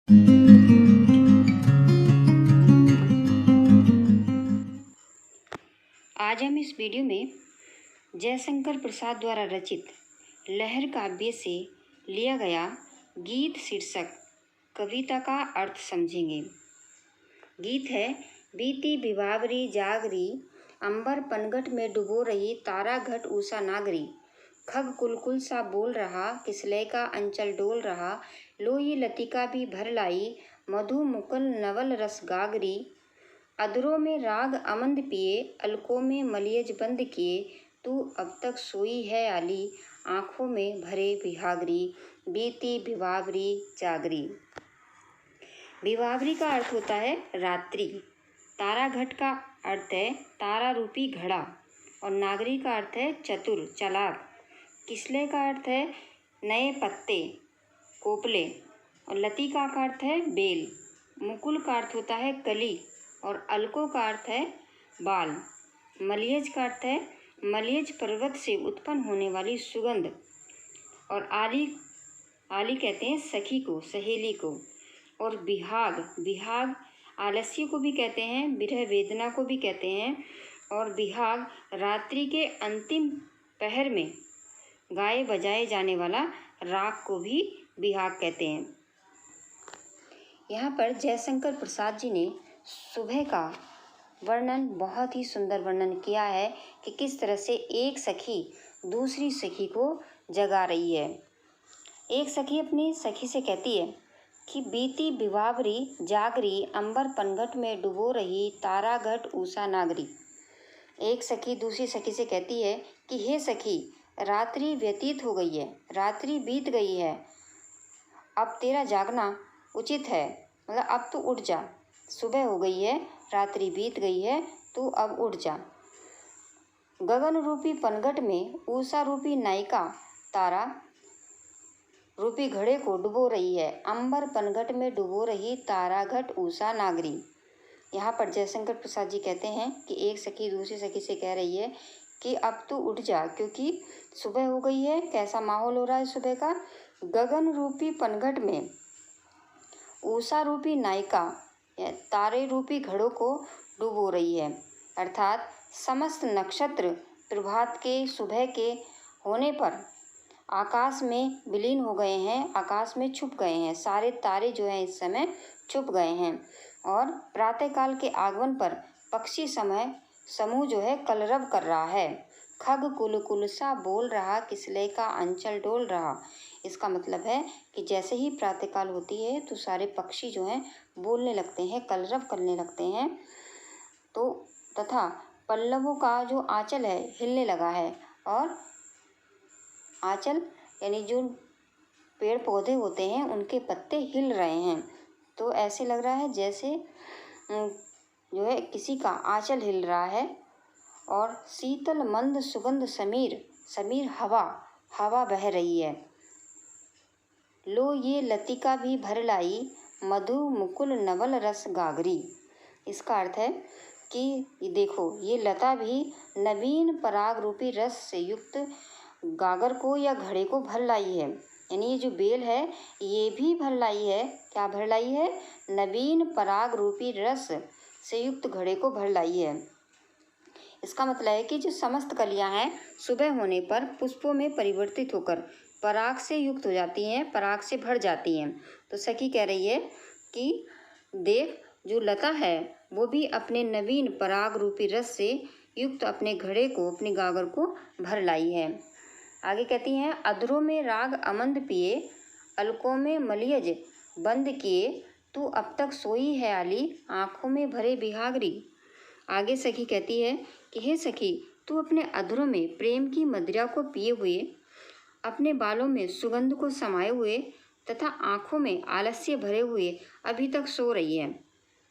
आज हम इस वीडियो में जयशंकर प्रसाद द्वारा रचित लहर काव्य से लिया गया गीत शीर्षक कविता का अर्थ समझेंगे। गीत है, बीती बिभावरी जागरी, अंबर पनघट में डुबो रही, तारा घट ऊषा नागरी, खग कुलकुल सा बोल रहा, किसलय का अंचल डोल रहा, लो ये लतिका भी भर लाई, मधु मुकुल नवल रस गागरी, अधरों में राग अमंद पिए, अलकों में मलियज बंद किए, तू अब तक सोई है आली, आँखों में भरे बिहागरी, बीती भिवावरी जागरी। भिवावरी का अर्थ होता है रात्रि, तारा घट का अर्थ है तारा रूपी घड़ा, और नागरी का अर्थ है चतुर चालाक, किसले का अर्थ है नए पत्ते कोपले, और लतिका का अर्थ है बेल, मुकुल का अर्थ होता है कली, और अलको का अर्थ है बाल, मलियज का अर्थ है मलियज पर्वत से उत्पन्न होने वाली सुगंध, और आली आली कहते हैं सखी को, सहेली को, और बिहाग बिहाग आलस्य को भी कहते हैं, विरह वेदना को भी कहते हैं, और बिहाग रात्रि के अंतिम पहर में गाए बजाए जाने वाला राग को भी बिहाग कहते हैं। यहाँ पर जयशंकर प्रसाद जी ने सुबह का वर्णन, बहुत ही सुंदर वर्णन किया है कि किस तरह से एक सखी दूसरी सखी को जगा रही है। एक सखी अपनी सखी से कहती है कि बीती बिवावरी जागरी, अंबर पनघट में डुबो रही, तारा घट ऊषा नागरी। एक सखी दूसरी सखी से कहती है कि हे सखी, रात्रि व्यतीत हो गई है, रात्रि बीत गई है, अब तेरा जागना उचित है, मतलब अब तू उठ जा, सुबह हो गई है, रात्रि बीत गई है, तू अब उठ जा। गगन रूपी पनघट में उषा रूपी नायिका तारा रूपी घड़े को डुबो रही है, अंबर पनघट में डुबो रही, तारा घट ऊषा नागरी। यहाँ पर जयशंकर प्रसाद जी कहते हैं कि एक सखी दूसरी सखी से कह रही है कि अब तू उठ जा, क्योंकि सुबह हो गई है। कैसा माहौल हो रहा है सुबह का? गगन रूपी पनघट में उषा रूपी नायिका तारे रूपी घड़ों को डुबो रही है, अर्थात समस्त नक्षत्र प्रभात के सुबह के होने पर आकाश में विलीन हो गए हैं, आकाश में छुप गए हैं, सारे तारे जो हैं इस समय छुप गए हैं, और प्रातःकाल के आगमन पर पक्षी समूह जो है कलरव कर रहा है। खग कुल कुल सा बोल रहा, किसले का अंचल डोल रहा। इसका मतलब है कि जैसे ही प्रातःकाल होती है तो सारे पक्षी जो हैं बोलने लगते हैं, कलरव करने लगते हैं, तो तथा पल्लवों का जो आंचल है हिलने लगा है, और आंचल यानी जो पेड़ पौधे होते हैं उनके पत्ते हिल रहे हैं, तो ऐसे लग रहा है जैसे जो है किसी का आंचल हिल रहा है। और शीतल मंद सुगंध समीर समीर हवा बह रही है। लो ये लतिका भी भर लाई, मधु मुकुल नवल रस गागरी। इसका अर्थ है कि देखो, ये लता भी नवीन पराग रूपी रस से युक्त गागर को या घड़े को भर लाई है, यानी ये जो बेल है ये भी भर लाई है। क्या भर लाई है? नवीन पराग रूपी रस से युक्त घड़े को भर लाई है। इसका मतलब है कि जो समस्त कलियां हैं सुबह होने पर पुष्पों में परिवर्तित होकर पराग से युक्त हो जाती हैं, पराग से भर जाती हैं। तो सखी कह रही है कि देख, जो लता है वो भी अपने नवीन पराग रूपी रस से युक्त अपने घड़े को, अपने गागर को भर लाई है। आगे कहती हैं, अधरों में राग अमंद पिए, अलकों में मलियज बंद किए, तू अब तक सोई है आली, आँखों में भरे बिहागरी। आगे सखी कहती है कि हे सखी, तू अपने अधरों में प्रेम की मदिरा को पिए हुए, अपने बालों में सुगंध को समाये हुए तथा आँखों में आलस्य भरे हुए अभी तक सो रही है।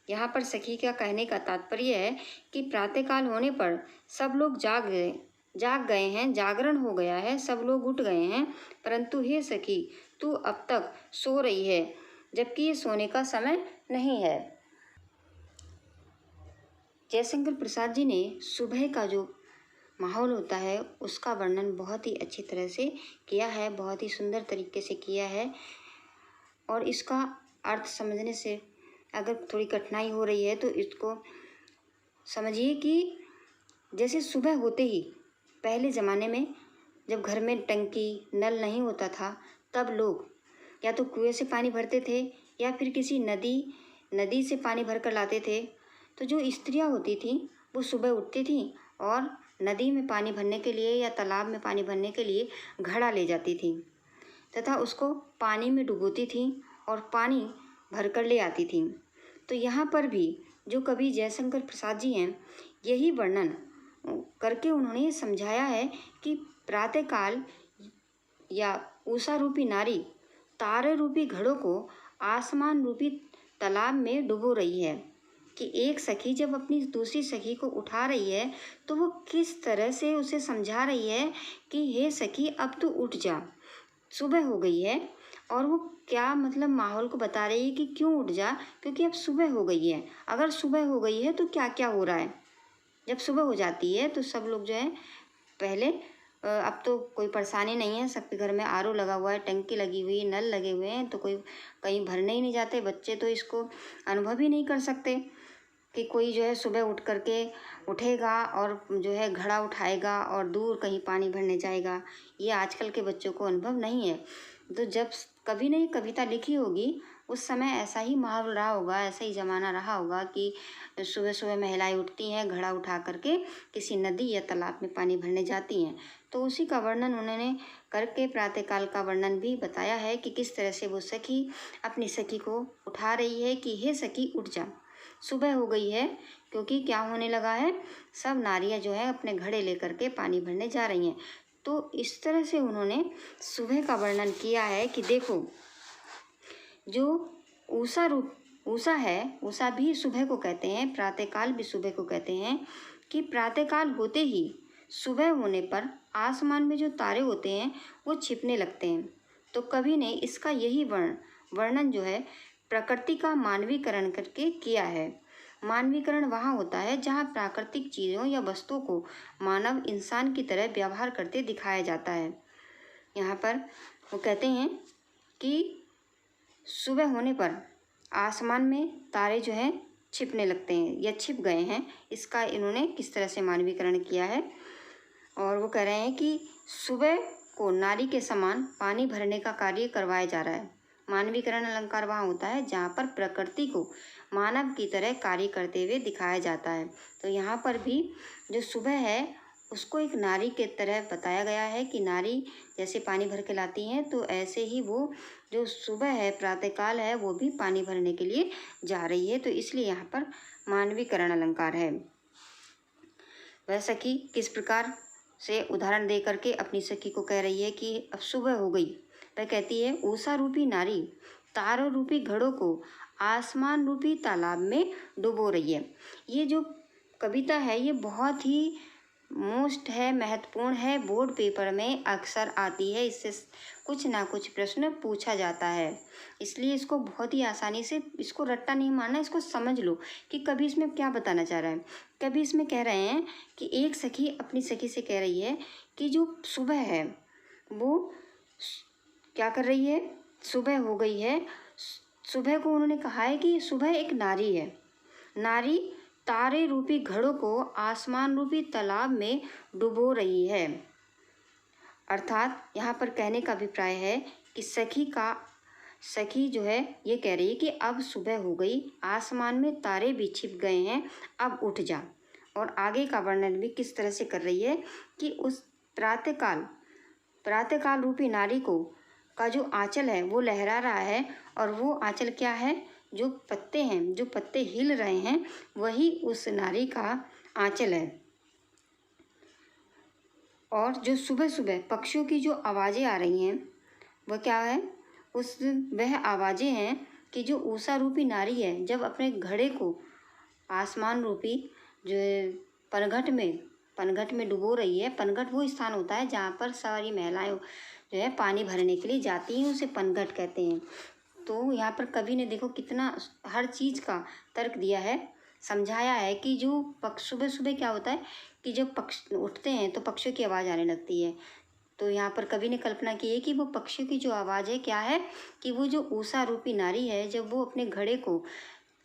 यहाँ पर सखी का कहने का तात्पर्य है कि प्रातःकाल होने पर सब लोग जाग गए हैं, जागरण हो गया है, सब लोग उठ गए हैं, परंतु हे सखी, तू अब तक सो रही है, जबकि ये सोने का समय नहीं है। जयशंकर प्रसाद जी ने सुबह का जो माहौल होता है उसका वर्णन बहुत ही अच्छी तरह से किया है, बहुत ही सुंदर तरीके से किया है, और इसका अर्थ समझने से अगर थोड़ी कठिनाई हो रही है तो इसको समझिए कि जैसे सुबह होते ही पहले ज़माने में जब घर में टंकी नल नहीं होता था, तब लोग या तो कुएं से पानी भरते थे या फिर किसी नदी से पानी भर कर लाते थे। तो जो स्त्रियां होती थीं वो सुबह उठती थीं और नदी में पानी भरने के लिए या तालाब में पानी भरने के लिए घड़ा ले जाती थीं तथा उसको पानी में डुबोती थीं और पानी भर कर ले आती थीं। तो यहाँ पर भी जो कवि जयशंकर प्रसाद जी हैं, यही वर्णन करके उन्होंने ये समझाया है कि प्रातःकाल या उषा रूपी नारी तारे रूपी घड़ों को आसमान रूपी तालाब में डुबो रही है। कि एक सखी जब अपनी दूसरी सखी को उठा रही है तो वो किस तरह से उसे समझा रही है कि हे सखी अब तू उठ जा, सुबह हो गई है। और वो क्या मतलब माहौल को बता रही है कि क्यों उठ जा, क्योंकि अब सुबह हो गई है। अगर सुबह हो गई है तो क्या क्या हो रहा है। जब सुबह हो जाती है तो सब लोग जो है पहले अब तो कोई परेशानी नहीं है, सबके घर में आरओ लगा हुआ है, टंकी लगी हुई है, नल लगे हुए हैं, तो कोई कहीं भरने ही नहीं जाते। बच्चे तो इसको अनुभव ही नहीं कर सकते कि कोई जो है सुबह उठ करके उठेगा और जो है घड़ा उठाएगा और दूर कहीं पानी भरने जाएगा। ये आजकल के बच्चों को अनुभव नहीं है। तो जब कभी नहीं कविता लिखी होगी उस समय ऐसा ही माहौल रहा होगा, ऐसा ही ज़माना रहा होगा कि सुबह सुबह महिलाएं उठती हैं, घड़ा उठा करके किसी नदी या तालाब में पानी भरने जाती हैं। तो उसी का वर्णन उन्होंने करके प्रातःकाल का वर्णन भी बताया है कि किस तरह से वो सखी अपनी सखी को उठा रही है कि हे सखी उठ जा, सुबह हो गई है। क्योंकि क्या होने लगा है, सब नारियां जो है अपने घड़े लेकर के पानी भरने जा रही हैं। तो इस तरह से उन्होंने सुबह का वर्णन किया है कि देखो जो उषा है, उषा भी सुबह को कहते हैं, प्रातःकाल भी सुबह को कहते हैं। कि प्रातःकाल होते ही सुबह होने पर आसमान में जो तारे होते हैं वो छिपने लगते हैं। तो कवि ने इसका यही वर्णन जो है प्रकृति का मानवीकरण करके किया है। मानवीकरण वहाँ होता है जहाँ प्राकृतिक चीज़ों या वस्तुओं को मानव इंसान की तरह व्यवहार करते दिखाया जाता है। यहाँ पर वो कहते हैं कि सुबह होने पर आसमान में तारे जो हैं छिपने लगते हैं या छिप गए हैं। इसका इन्होंने किस तरह से मानवीकरण किया है। और वो कह रहे हैं कि सुबह को नारी के समान पानी भरने का कार्य करवाया जा रहा है। मानवीकरण अलंकार वहाँ होता है जहाँ पर प्रकृति को मानव की तरह कार्य करते हुए दिखाया जाता है। तो यहाँ पर भी जो सुबह है उसको एक नारी के तरह बताया गया है कि नारी जैसे पानी भर के लाती हैं तो ऐसे ही वो जो सुबह है, प्रातःकाल है, वो भी पानी भरने के लिए जा रही है। तो इसलिए यहाँ पर मानवीकरण अलंकार है। वह सखी किस प्रकार से उदाहरण दे करके अपनी सखी को कह रही है कि अब सुबह हो गई। वह कहती है उषा रूपी नारी तारों रूपी घड़ों को आसमान रूपी तालाब में डुबो रही है। ये जो कविता है ये बहुत ही मोस्ट है, महत्वपूर्ण है, बोर्ड पेपर में अक्सर आती है। इससे कुछ ना कुछ प्रश्न पूछा जाता है, इसलिए इसको बहुत ही आसानी से, इसको रट्टा नहीं मारना, इसको समझ लो कि कभी इसमें क्या बताना चाह रहा है। कभी इसमें कह रहे हैं कि एक सखी अपनी सखी से कह रही है कि जो सुबह है वो क्या कर रही है, सुबह हो गई है। सुबह को उन्होंने कहा है कि सुबह एक नारी है, नारी तारे रूपी घड़ों को आसमान रूपी तालाब में डुबो रही है। अर्थात यहाँ पर कहने का अभिप्राय है कि सखी जो है ये कह रही है कि अब सुबह हो गई, आसमान में तारे भी छिप गए हैं, अब उठ जा। और आगे का वर्णन भी किस तरह से कर रही है कि उस प्रातःकाल रूपी नारी को का जो आंचल है वो लहरा रहा है। और वो आंचल क्या है, जो पत्ते हैं, जो पत्ते हिल रहे हैं, वही उस नारी का आंचल है। और जो सुबह सुबह पक्षियों की जो आवाज़ें आ रही हैं वह क्या है, वह आवाज़ें हैं कि जो उषा रूपी नारी है जब अपने घड़े को आसमान रूपी जो पनघट में डुबो रही है। पनघट वो स्थान होता है जहाँ पर सारी महिलाएं जो है पानी भरने के लिए जाती हैं, उसे पनघट कहते हैं। तो यहाँ पर कवि ने देखो कितना हर चीज़ का तर्क दिया है, समझाया है कि जो सुबह सुबह क्या होता है कि जब पक्षी उठते हैं तो पक्षियों की आवाज़ आने लगती है। तो यहाँ पर कवि ने कल्पना की है कि वो पक्षियों की जो आवाज़ है क्या है कि वो जो ऊषा रूपी नारी है, जब वो अपने घड़े को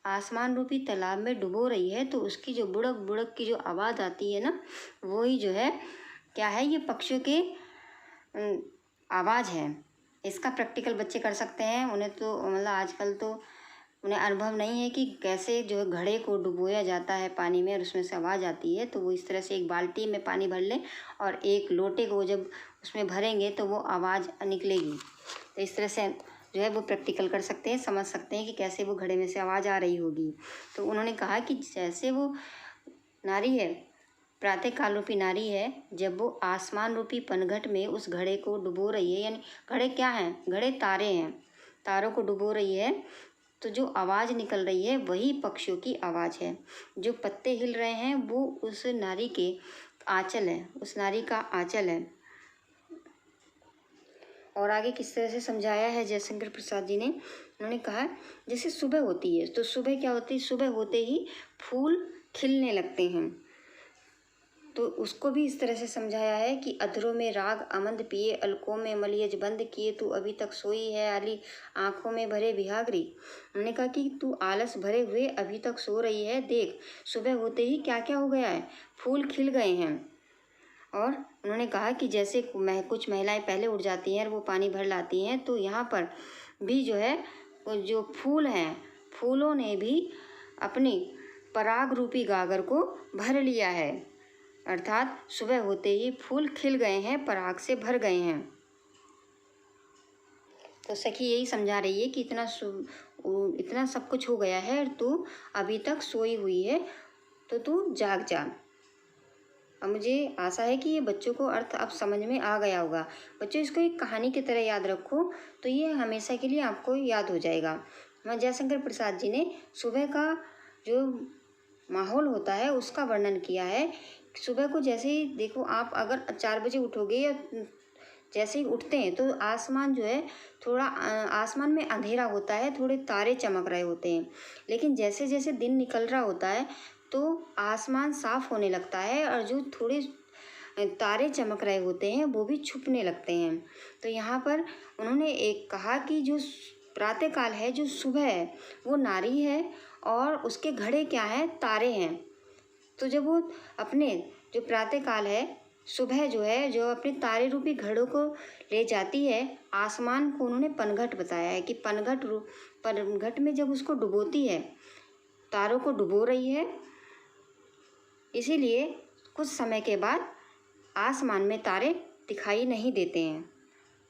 आसमान रूपी तालाब में डुबो रही है तो उसकी जो बुड़क बुड़क की जो आवाज़ आती है ना, वही जो है क्या है, ये पक्षियों की आवाज़ है। इसका प्रैक्टिकल बच्चे कर सकते हैं। उन्हें तो मतलब आजकल तो उन्हें अनुभव नहीं है कि कैसे जो है घड़े को डुबोया जाता है पानी में और उसमें से आवाज़ आती है। तो वो इस तरह से एक बाल्टी में पानी भर लें और एक लोटे को जब उसमें भरेंगे तो वो आवाज़ निकलेगी। तो इस तरह से जो है वो प्रैक्टिकल कर सकते हैं, समझ सकते हैं कि कैसे वो घड़े में से आवाज़ आ रही होगी। तो उन्होंने कहा कि जैसे वो नारी है, प्रातःकाल रूपी नारी है, जब वो आसमान रूपी पनघट में उस घड़े को डुबो रही है, यानी घड़े क्या हैं, घड़े तारे हैं, तारों को डुबो रही है, तो जो आवाज़ निकल रही है वही पक्षियों की आवाज़ है। जो पत्ते हिल रहे हैं वो उस नारी के आंचल है, उस नारी का आंचल है। और आगे किस तरह से समझाया है जयशंकर प्रसाद जी ने, उन्होंने कहा जैसे सुबह होती है तो सुबह क्या होती है, सुबह होते ही फूल खिलने लगते हैं। तो उसको भी इस तरह से समझाया है कि अधरों में राग आमंद पिए, अलकों में मलियज बंद किए, तू अभी तक सोई है आली आँखों में भरे बिहागरी। उन्होंने कहा कि तू आलस भरे हुए अभी तक सो रही है, देख सुबह होते ही क्या क्या हो गया है, फूल खिल गए हैं। और उन्होंने कहा कि जैसे कुछ महिलाएं पहले उठ जाती हैं और वो पानी भर लाती हैं, तो यहाँ पर भी जो है वो जो फूल हैं, फूलों ने भी अपनी पराग रूपी गागर को भर लिया है, अर्थात सुबह होते ही फूल खिल गए हैं, पराग से भर गए हैं। तो सखी यही समझा रही है कि इतना सब कुछ हो गया है और तू अभी तक सोई हुई है, तो तू जाग जा। अब मुझे आशा है कि ये बच्चों को अर्थ अब समझ में आ गया होगा। बच्चों इसको एक कहानी की तरह याद रखो तो ये हमेशा के लिए आपको याद हो जाएगा। जयशंकर प्रसाद जी ने सुबह का जो माहौल होता है उसका वर्णन किया है। सुबह को जैसे ही देखो आप, अगर 4 बजे उठोगे या जैसे ही उठते हैं तो आसमान जो है थोड़ा आसमान में अंधेरा होता है, थोड़े तारे चमक रहे होते हैं। लेकिन जैसे जैसे दिन निकल रहा होता है तो आसमान साफ होने लगता है और जो थोड़े तारे चमक रहे होते हैं वो भी छुपने लगते हैं। तो यहाँ पर उन्होंने एक कहा कि जो प्रातःकाल है, जो सुबह है, वो नारी है और उसके घड़े क्या हैं, तारे हैं। तो जब वो अपने जो प्रातःकाल है, सुबह जो है, जो अपने तारे रूपी घड़ों को ले जाती है, आसमान को उन्होंने पनघट बताया है कि पनघट में जब उसको डुबोती है, तारों को डुबो रही है, इसीलिए कुछ समय के बाद आसमान में तारे दिखाई नहीं देते हैं।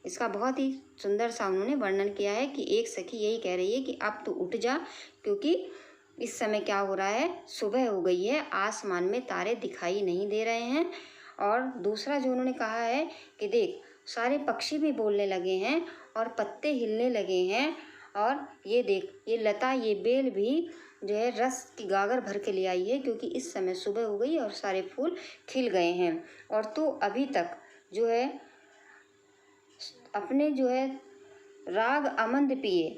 इसका बहुत ही सुंदर सा उन्होंने वर्णन किया है कि एक सखी यही कह रही है कि अब तो उठ जा, क्योंकि इस समय क्या हो रहा है, सुबह हो गई है, आसमान में तारे दिखाई नहीं दे रहे हैं। और दूसरा जो उन्होंने कहा है कि देख सारे पक्षी भी बोलने लगे हैं और पत्ते हिलने लगे हैं, और ये देख ये लता, ये बेल भी जो है रस की गागर भर के ले आई है, क्योंकि इस समय सुबह हो गई और सारे फूल खिल गए हैं। और तू अभी तक जो है अपने जो है राग आमंद पिए,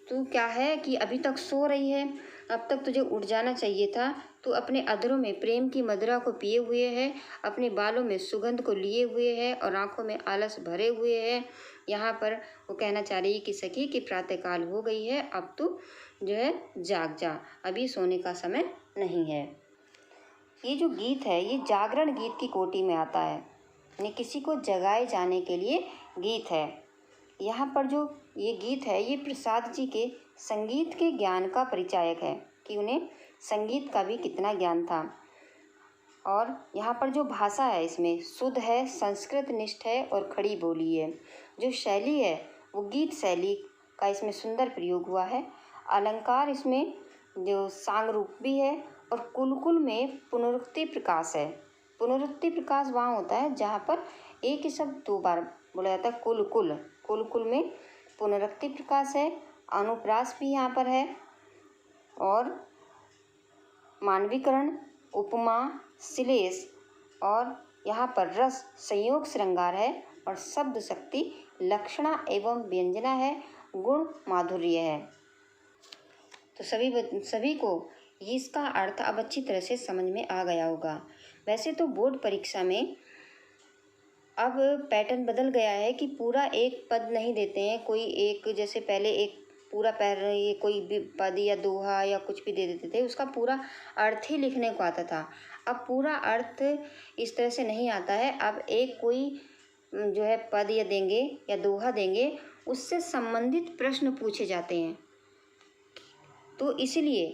तू क्या है कि अभी तक सो रही है, अब तक तुझे उठ जाना चाहिए था। तू अपने अधरों में प्रेम की मदिरा को पिए हुए है, अपने बालों में सुगंध को लिए हुए है और आंखों में आलस भरे हुए है। यहाँ पर वो कहना चाह रही है कि सखी कि प्रातःकाल हो गई है, अब तू जो है जाग जा, अभी सोने का समय नहीं है। ये जो गीत है ये जागरण गीत की कोटि में आता है, यानी किसी को जगाए जाने के लिए गीत है। यहाँ पर जो ये गीत है ये प्रसाद जी के संगीत के ज्ञान का परिचायक है कि उन्हें संगीत का भी कितना ज्ञान था। और यहाँ पर जो भाषा है इसमें शुद्ध है, संस्कृत निष्ठ है और खड़ी बोली है। जो शैली है वो गीत शैली का इसमें सुंदर प्रयोग हुआ है। अलंकार इसमें जो सांगरूप भी है और कुलकुल में पुनरुक्ति प्रकाश है। पुनरुक्ति प्रकाश वहाँ होता है जहाँ पर एक ही शब्द 2 बार बोला जाता है। कुलकुल, कुलकुल में पुनरुक्ति प्रकाश है, अनुप्रास भी यहाँ पर है, और मानवीकरण, उपमा, श्लेष, और यहाँ पर रस संयोग श्रृंगार है, और शब्द शक्ति लक्षणा एवं व्यंजना है, गुण माधुर्य है। तो सभी को इसका अर्थ अब अच्छी तरह से समझ में आ गया होगा। वैसे तो बोर्ड परीक्षा में अब पैटर्न बदल गया है कि पूरा एक पद नहीं देते हैं, कोई एक, जैसे पहले एक पूरा पैर ये कोई भी पद या दोहा या कुछ भी दे देते थे, उसका पूरा अर्थ ही लिखने को आता था। अब पूरा अर्थ इस तरह से नहीं आता है। अब एक कोई जो है पद या देंगे या दोहा देंगे, उससे संबंधित प्रश्न पूछे जाते हैं। तो इसलिए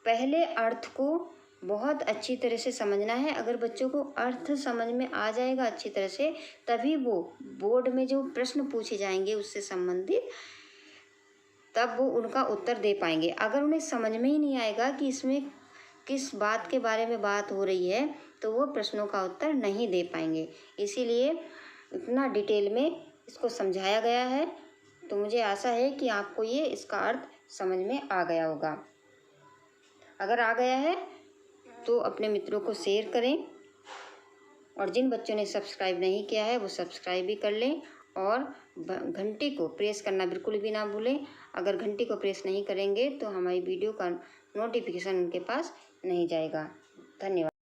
पहले अर्थ को बहुत अच्छी तरह से समझना है। अगर बच्चों को अर्थ समझ में आ जाएगा अच्छी तरह से, तभी वो बोर्ड में जो प्रश्न पूछे जाएंगे उससे संबंधित, तब वो उनका उत्तर दे पाएंगे। अगर उन्हें समझ में ही नहीं आएगा कि इसमें किस बात के बारे में बात हो रही है, तो वो प्रश्नों का उत्तर नहीं दे पाएंगे। इसीलिए इतना डिटेल में इसको समझाया गया है। तो मुझे आशा है कि आपको ये इसका अर्थ समझ में आ गया होगा। अगर आ गया है तो अपने मित्रों को शेयर करें, और जिन बच्चों ने सब्सक्राइब नहीं किया है वो सब्सक्राइब भी कर लें, और घंटी को प्रेस करना बिल्कुल भी ना भूलें। अगर घंटी को प्रेस नहीं करेंगे तो हमारी वीडियो का नोटिफिकेशन उनके पास नहीं जाएगा। धन्यवाद।